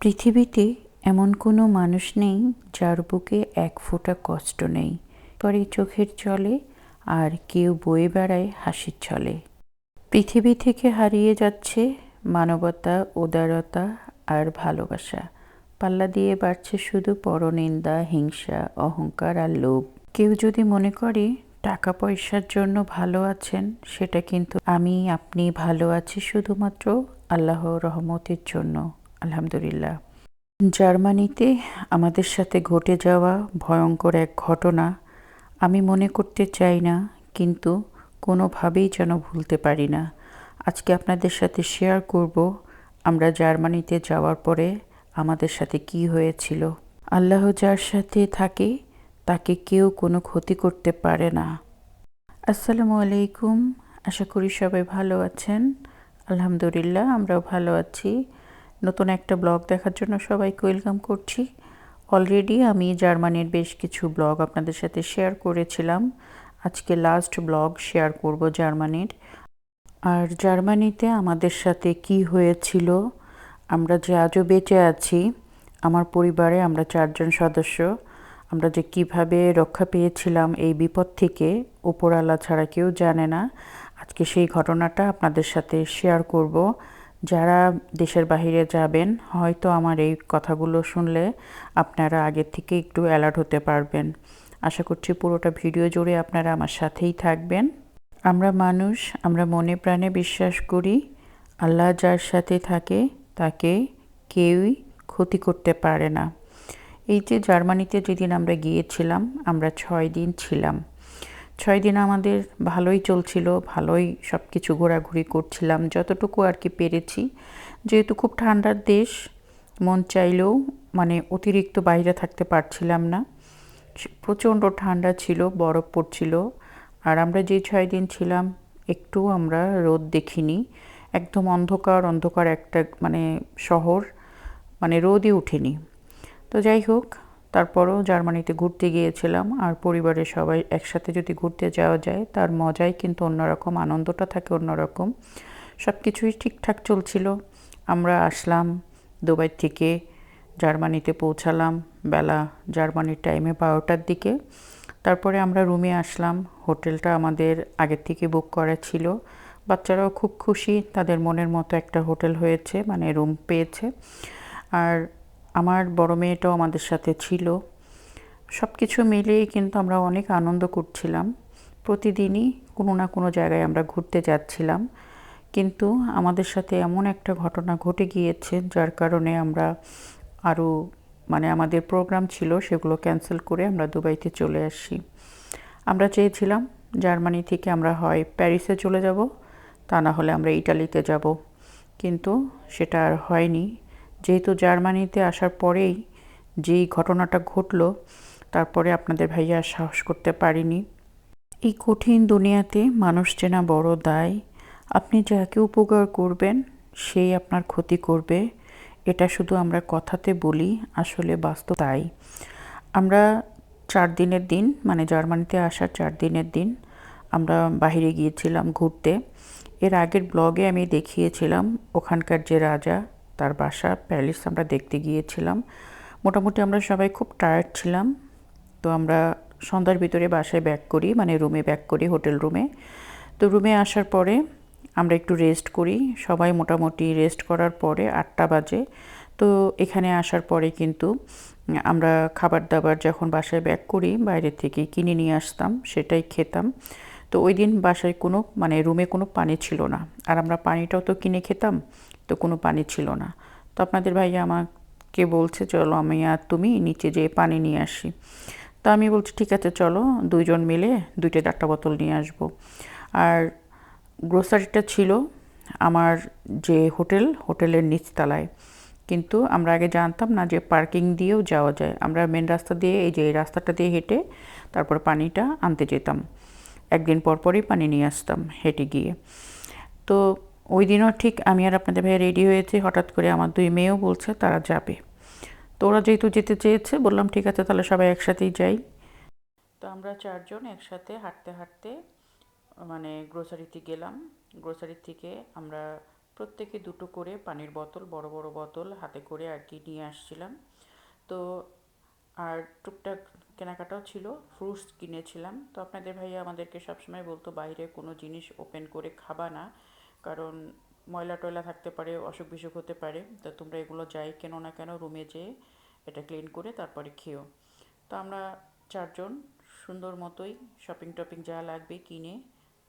পৃথিবীতে এমন কোনো মানুষ নেই যার বুকে এক ফোঁটা কষ্ট নেই, পরে চোখের জলে আর কেউ বয়ে বেড়ায় হাসির ছলে। পৃথিবী থেকে হারিয়ে যাচ্ছে মানবতা, উদারতা আর ভালোবাসা। পাল্লা দিয়ে বাড়ছে শুধু পরনিন্দা, হিংসা, অহংকার আর লোভ। কেউ যদি মনে করে টাকা পয়সার জন্য ভালো আছেন, সেটা কিন্তু আমি আপনি ভালো আছি শুধুমাত্র আল্লাহর রহমতের জন্য। আলহামদুলিল্লাহ। জার্মানিতে আমাদের সাথে ঘটে যাওয়া ভয়ঙ্কর এক ঘটনা আমি মনে করতে চাই না, কিন্তু কোনোভাবেই যেন ভুলতে পারি না। আজকে আপনাদের সাথে শেয়ার করব আমরা জার্মানিতে যাওয়ার পরে আমাদের সাথে কি হয়েছিল। আল্লাহ যার সাথে থাকে তাকে কেউ কোনো ক্ষতি করতে পারে না। আসসালামু আলাইকুম, আশা করি সবাই ভালো আছেন। আলহামদুলিল্লাহ, আমরাও ভালো আছি। নতুন একটা ব্লগ দেখার জন্য সবাইকে ওয়েলকাম করছি। অলরেডি আমি জার্মানির বেশ কিছু ব্লগ আপনাদের সাথে শেয়ার করেছিলাম। আজকে লাস্ট ব্লগ শেয়ার করব জার্মানির। আর জার্মানিতে আমাদের সাথে কি হয়েছিল, আমরা যে আজও বেঁচে আছি, আমার পরিবারে আমরা 4জন সদস্য, আমরা যে কিভাবে রক্ষা পেয়েছিলাম এই বিপদ থেকে, উপরওয়ালা ছাড়া কেউ জানে না। আজকে সেই ঘটনাটা আপনাদের সাথে শেয়ার করব। যারা দেশের বাইরে যাবেন, হয়তো আমার এই কথাগুলো শুনলে আপনারা আগের থেকে একটু অ্যালার্ট হতে পারবেন। আশা করছি পুরোটা ভিডিও জুড়ে আপনারা আমার সাথেই থাকবেন। আমরা মানুষ, আমরা মনে প্রাণে বিশ্বাস করি আল্লাহ যার সাথে থাকে তাকে কেউই ক্ষতি করতে পারে না। এই যে জার্মানিতে যেদিন আমরা গিয়েছিলাম, আমরা 6 দিন ছিলাম। 6 দিন আমাদের ভালোই চলছিল, ভালোই সব কিছু ঘোরাঘুরি করছিলাম যতটুকু আর কি পেরেছি। যেহেতু খুব ঠান্ডার দেশ, মন চাইলেও মানে অতিরিক্ত বাইরে থাকতে পারছিলাম না। প্রচণ্ড ঠান্ডা ছিল, বরফ পড়ছিল। আর আমরা যে 6 দিন ছিলাম একটু আমরা রোদ দেখিনি। একদম অন্ধকার অন্ধকার একটা মানে শহর, মানে রোদই উঠেনি। তো যাই হোক, তারপরও জার্মানিতে ঘুরতে গিয়েছিলাম। আর পরিবারের সবাই একসাথে যদি ঘুরতে যাওয়া যায় তার মজাই কিন্তু অন্যরকম, আনন্দটা থাকে অন্যরকম। সব কিছুই ঠিকঠাক চলছিল। আমরা আসলাম দুবাই থেকে, জার্মানিতে পৌঁছালাম বেলা জার্মানির টাইমে 12টার দিকে। তারপরে আমরা রুমে আসলাম। হোটেলটা আমাদের আগের থেকে বুক করা ছিল। বাচ্চারাও খুব খুশি, তাদের মনের মতো একটা হোটেল হয়েছে, মানে রুম পেয়েছে। আর আমার বড় মেয়েটাও আমাদের সাথে ছিল। সব কিছু মিলিয়েই কিন্তু আমরা অনেক আনন্দ করছিলাম। প্রতিদিনই কোনো না কোনো জায়গায় আমরা ঘুরতে যাচ্ছিলাম। কিন্তু আমাদের সাথে এমন একটা ঘটনা ঘটে গিয়েছে যার কারণে আমরা আরও মানে আমাদের প্রোগ্রাম ছিল সেগুলো ক্যান্সেল করে আমরা দুবাইতে চলে আসি। আমরা চেয়েছিলাম জার্মানি থেকে আমরা হয় প্যারিসে চলে যাব, তা না হলে আমরা ইটালিতে যাব, কিন্তু সেটা আর হয়নি। যেহেতু জার্মানিতে আসার পরেই যেই ঘটনাটা ঘটলো, তারপরে আপনাদের ভাইয়া সাহস করতে পারিনি। এই কঠিন দুনিয়াতে মানুষ চেনা বড় দায়। আপনি যাকে উপকার করবেন সেই আপনার ক্ষতি করবে, এটা শুধু আমরা কথাতে বলি, আসলে বাস্তব তাই। আমরা 4 দিনের দিন, মানে জার্মানিতে আসার 4 দিনের দিন আমরা বাইরে গিয়েছিলাম ঘুরতে। এর আগের ব্লগে আমি দেখিয়েছিলাম ওখানকার যে রাজা, তার বাসা প্যালেস আমরা দেখতে গিয়েছিলাম। মোটামুটি আমরা সবাই খুব টায়ার্ড ছিলাম। তো আমরা সন্ধ্যার ভিতরে বাসায় ব্যাক করি, মানে রুমে ব্যাক করি, হোটেল রুমে। তো রুমে আসার পরে আমরা একটু রেস্ট করি। সবাই মোটামুটি রেস্ট করার পরে 8টা বাজে। তো এখানে আসার পরে কিন্তু আমরা খাবার দাবার যখন বাসায় ব্যাক করি বাইরে থেকে কিনে নিয়ে আসতাম, সেটাই খেতাম। তো ওই দিন বাসায় কোনো মানে রুমে কোনো পানি ছিল না, আর আমরা পানিটাও তো কিনে খেতাম, তো কোনো পানি ছিল না। তো আপনাদের ভাইয়া আমাকে বলছে চলো আমি আর তুমি নিচে যেয়ে পানি নিয়ে আসি। তো আমি বলছি ঠিক আছে চলো, 2জন মিলে 2টা 4টা বোতল নিয়ে আসবো। আর গ্রোসারিটা ছিল আমার যে হোটেলের নিচতলায়। কিন্তু আমরা আগে জানতাম না যে পার্কিং দিয়েও যাওয়া যায়। আমরা মেন রাস্তা দিয়ে, এই যে এই রাস্তাটা দিয়ে হেঁটে তারপর পানিটা আনতে যেতাম। একদিন পর পরই পানি নিয়ে আসতাম হেঁটে গিয়ে। তো ওই দিনও ঠিক আমি আর আপনাদের ভাইয়া রেডি হয়েছে, হঠাৎ করে আমার 2 মেয়েও বলছে তারা যাবে। তো ওরা যেহেতু যেতে চেয়েছে, বললাম ঠিক আছে তাহলে সবাই একসাথেই যাই। তো আমরা 4জন একসাথে হাঁটতে হাঁটতে মানে গ্রোসারিতে গেলাম। গ্রোসারি থেকে আমরা প্রত্যেকে দুটো করে পানির বোতল, বড় বড় বোতল হাতে করে আর কি নিয়ে আসছিলাম। তো আর টুকটাক কেনাকাটাও ছিল, ফ্রুটস কিনেছিলাম। তো আপনাদের ভাইয়া আমাদেরকে সবসময় বলতো বাইরে কোনো জিনিস ওপেন করে খাবা না, কারণ ময়লা টয়লা থাকতে পারে, অসুখ বিসুখ হতে পারে। তো তোমরা এগুলো যাই কেনো না কেন রুমে যেয়ে এটা ক্লিন করে তারপরে খেও। তো আমরা চারজন সুন্দর মতোই শপিং টপিং যা লাগবে কিনে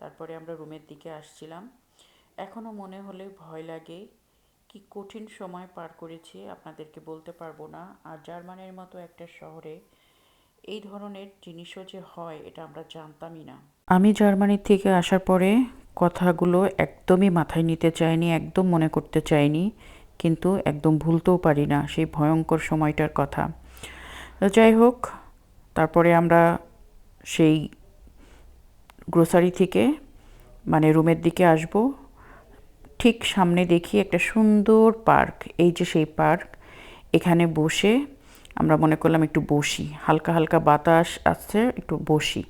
তারপরে আমরা রুমের দিকে আসছিলাম। এখনও মনে হলে ভয় লাগে, কি কঠিন সময় পার করেছি আপনাদেরকে বলতে পারবো না। আর জার্মানির মতো একটা শহরে এই ধরনের জিনিসও যে হয় এটা আমরা জানতামই না। আমি জার্মানি থেকে আসার পরে কথাগুলো একদমই মাথায় নিতে চাইনি, একদম মনে করতে চাইনি, কিন্তু একদম ভুলতেও পারি না সেই ভয়ঙ্কর সময়টার কথা। যাই হোক, তারপরে আমরা সেই গ্রোসারি থেকে মানে রুমের দিকে আসব, ঠিক সামনে দেখি একটা সুন্দর পার্ক। এই যে সেই পার্ক, এখানে বসে আমরা মনে করলাম একটু বসি, হালকা হালকা বাতাস আসছে, একটু বসি।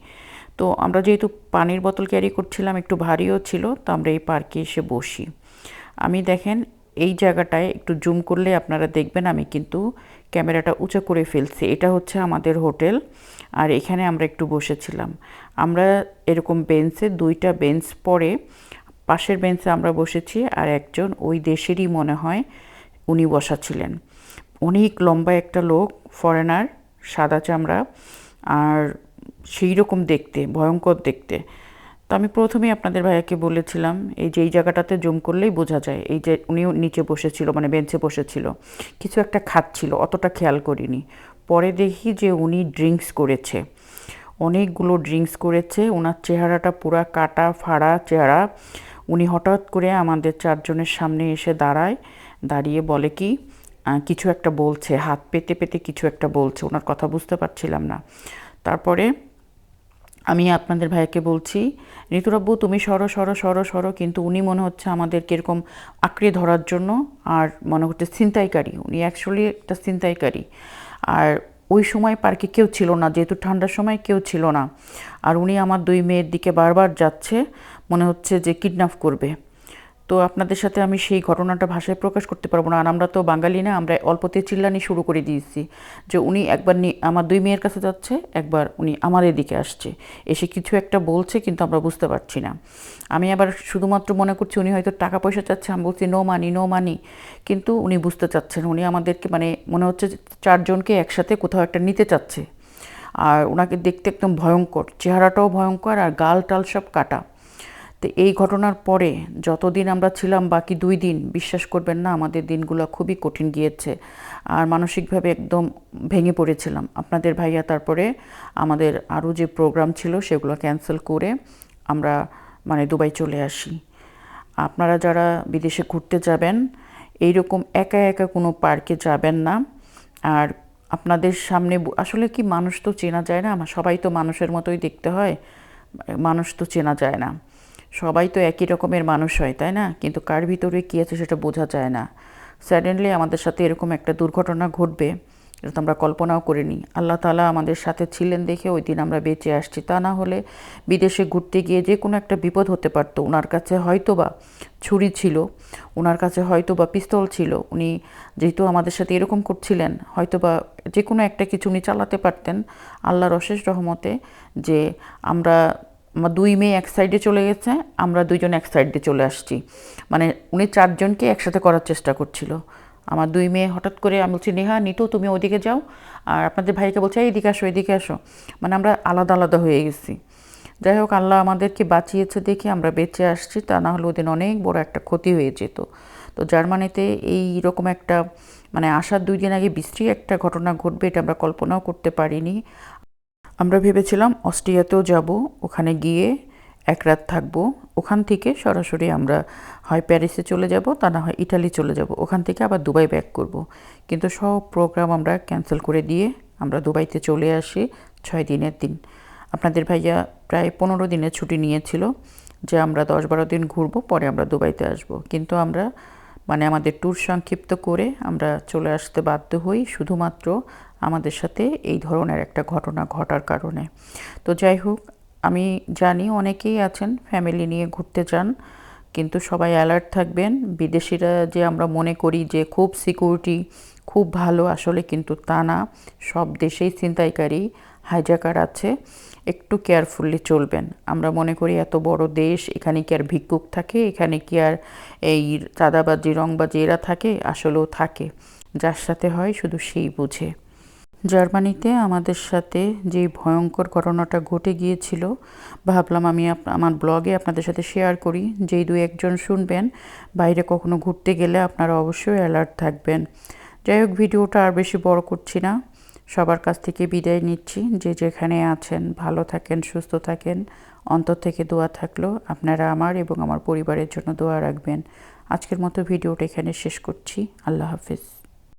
তো আমরা যেহেতু পানির বোতল ক্যারি করছিলাম, একটু ভারীও ছিল, তো আমরা এই পার্কে এসে বসি। আমি দেখেন এই জায়গাটায় একটু জুম করলে আপনারা দেখবেন আমি কিন্তু ক্যামেরাটা উঁচা করে ফেলছি। এটা হচ্ছে আমাদের হোটেল, আর এখানে আমরা একটু বসেছিলাম। আমরা এরকম বেঞ্চে, দুইটা বেঞ্চ পরে পাশের বেঞ্চে আমরা বসেছি, আর একজন ওই দেশেরই মনে হয় উনি বসা ছিলেন। অনেক লম্বা একটা লোক, ফরেনার, সাদা চামড়া, আর সেই রকম দেখতে, ভয়ঙ্কর দেখতে। তো আমি প্রথমেই আপনাদের ভাইয়াকে বলেছিলাম এই যে এই জায়গাটাতে জুম করলেই বোঝা যায়, এই যে উনি নিচে বসেছিল, মানে বেঞ্চে বসেছিল, কিছু একটা খাচ্ছিল, অতটা খেয়াল করিনি। পরে দেখি যে উনি ড্রিঙ্কস করেছে, অনেকগুলো ড্রিঙ্কস করেছে। ওনার চেহারাটা পুরা কাটা ফাড়া চেহারা। উনি হঠাৎ করে আমাদের চারজনের সামনে এসে দাঁড়ায়, দাঁড়িয়ে বলে কি কিছু একটা বলছে, হাত পেতে পেতে কিছু একটা বলছে, ওনার কথা বুঝতে পারছিলাম না। তারপরে আমি আপনাদের ভাইয়াকে বলছি, ঋতুরাব্বু তুমি সরো সরো সরো সরো, কিন্তু উনি মনে হচ্ছে আমাদেরকে এরকম আঁকড়ে ধরার জন্য, আর মনে হচ্ছে ছিনতাইকারী, উনি অ্যাকচুয়ালি একটা ছিনতাইকারী। আর ওই সময় পার্কে কেউ ছিল না, যেহেতু ঠান্ডার সময় কেউ ছিল না। আর উনি আমার দুই মেয়ের দিকে বারবার যাচ্ছে, মনে হচ্ছে যে কিডন্যাপ করবে। তো আপনাদের সাথে আমি সেই ঘটনাটা ভাষায় প্রকাশ করতে পারবো না, আর আমরা তো বাঙালি না, আমরা অল্পতে চিল্লানি শুরু করে দিয়েছি যে উনি একবার আমার দুই মেয়ের কাছে যাচ্ছে, একবার উনি আমাদের দিকে আসছে, এসে কিছু একটা বলছে, কিন্তু আমরা বুঝতে পারছি না। আমি আবার শুধুমাত্র মনে করছি উনি হয়তো টাকা পয়সা চাচ্ছে, আমি বলছি নো মানি নো মানি, কিন্তু উনি বুঝতে চাচ্ছেন, উনি আমাদেরকে মানে মনে হচ্ছে চারজনকে একসাথে কোথাও একটা নিতে চাচ্ছে। আর ওনাকে দেখতে একদম ভয়ঙ্কর, চেহারাটাও ভয়ঙ্কর, আর গাল টাল সব কাটা। তো এই ঘটনার পরে যতদিন আমরা ছিলাম, বাকি 2 দিন, বিশ্বাস করবেন না, আমাদের দিনগুলো খুবই কঠিন গিয়েছে, আর মানসিকভাবে একদম ভেঙে পড়েছিলাম। আপনাদের ভাইয়া তারপরে আমাদের আরও যে প্রোগ্রাম ছিল সেগুলো ক্যান্সেল করে আমরা মানে দুবাই চলে আসি। আপনারা যারা বিদেশে ঘুরতে যাবেন, এইরকম একা একা কোনো পার্কে যাবেন না। আর আপনাদের সামনে আসলে কি, মানুষ তো চেনা যায় না, সবাই তো মানুষের মতোই দেখতে হয়, মানুষ তো চেনা যায় না, সবাই তো একই রকমের মানুষ হয়, তাই না? কিন্তু কার ভিতরে কী আছে সেটা বোঝা যায় না। সাডেনলি আমাদের সাথে এরকম একটা দুর্ঘটনা ঘটবে, এটা তো আমরা কল্পনাও করিনি। আল্লাহ তাআলা আমাদের সাথে ছিলেন দেখে ওই দিন আমরা বেঁচে আসছি, তা না হলে বিদেশে ঘুরতে গিয়ে যে কোনো একটা বিপদ হতে পারতো। ওনার কাছে হয়তো বা ছুরি ছিল, ওনার কাছে হয়তো বা পিস্তল ছিল, উনি যেহেতু আমাদের সাথে এরকম করছিলেন, হয়তো বা যে কোনো একটা কিছু উনি চালাতে পারতেন। আল্লাহর অশেষ রহমতে যে আমরা, আমার দুই মেয়ে এক সাইডে চলে গেছে, আমরা দুইজন এক সাইডে চলে আসছি। মানে উনি চারজনকে একসাথে করার চেষ্টা করছিল। আমার দুই মেয়ে হঠাৎ করে, আমি বলছি নেহা নিতু তুমি ওইদিকে যাও, আর আপনাদের ভাইকে বলছে এইদিকে আসো এদিকে আসো, মানে আমরা আলাদা আলাদা হয়ে গেছি। যাই হোক, আল্লাহ আমাদেরকে বাঁচিয়েছে দেখে আমরা বেঁচে আসছি, তা না হলে ওদিন অনেক বড় একটা ক্ষতি হয়ে যেত। তো জার্মানিতে এই রকম একটা মানে আসার 2 দিন আগে বিশ্রী একটা ঘটনা ঘটবে এটা আমরা কল্পনাও করতে পারিনি। আমরা ভেবেছিলাম অস্ট্রিয়াতেও যাব, ওখানে গিয়ে 1 রাত থাকবো, ওখান থেকে সরাসরি আমরা হয় প্যারিসে চলে যাব, তা না হয় ইটালি চলে যাব, ওখান থেকে আবার দুবাই ব্যাক করব। কিন্তু সব প্রোগ্রাম আমরা ক্যান্সেল করে দিয়ে আমরা দুবাইতে চলে আসি 6 দিনের দিন। আপনাদের ভাইয়া প্রায় 15 দিনের ছুটি নিয়েছিল যে আমরা 10-12 দিন ঘুরবো, পরে আমরা দুবাইতে আসব। কিন্তু আমরা মানে আমাদের ট্যুর সংক্ষিপ্ত করে আমরা চলে আসতে বাধ্য হই, শুধুমাত্র আমাদের সাথে এই ধরনের একটা ঘটনা ঘটার কারণে। তো যাই হোক, আমি জানি অনেকেই আছেন ফ্যামিলি নিয়ে ঘুরতে যান, কিন্তু সবাই অ্যালার্ট থাকবেন। বিদেশিরা যে আমরা মনে করি যে খুব সিকিউরিটি, খুব ভালো, আসলে কিন্তু তা না। সব দেশেই ছিনতাইকারী, হাইজ্যাকার আছে। একটু কেয়ারফুলি চলবেন। আমরা মনে করি এত বড় দেশ, এখানে কি আর ভিক্ষুক থাকে, এখানে কি আর এই চাঁদাবাজি রংবাজি এরা থাকে? আসলেও থাকে। যার সাথে হয় শুধু সেই বুঝে। জার্মানিতে আমাদের সাথে যে ভয়ঙ্কর ঘটনাটা ঘটে গিয়েছিল, ভাবলাম আমি আমার ব্লগে আপনাদের সাথে শেয়ার করি। যেই দু একজন শুনবেন বাইরে কখনো ঘুরতে গেলে আপনারা অবশ্যই অ্যালার্ট থাকবেন। যাই হোক, ভিডিওটা আর বেশি বড় করছি না। সবার কাছ থেকে বিদায় নিচ্ছি। যে যেখানে আছেন ভালো থাকেন, সুস্থ থাকেন। অন্তর থেকে দোয়া থাকলো আপনারা আমার এবং আমার পরিবারের জন্য দোয়া রাখবেন। আজকের মতো ভিডিওটা এখানে শেষ করছি। আল্লাহ হাফিজ।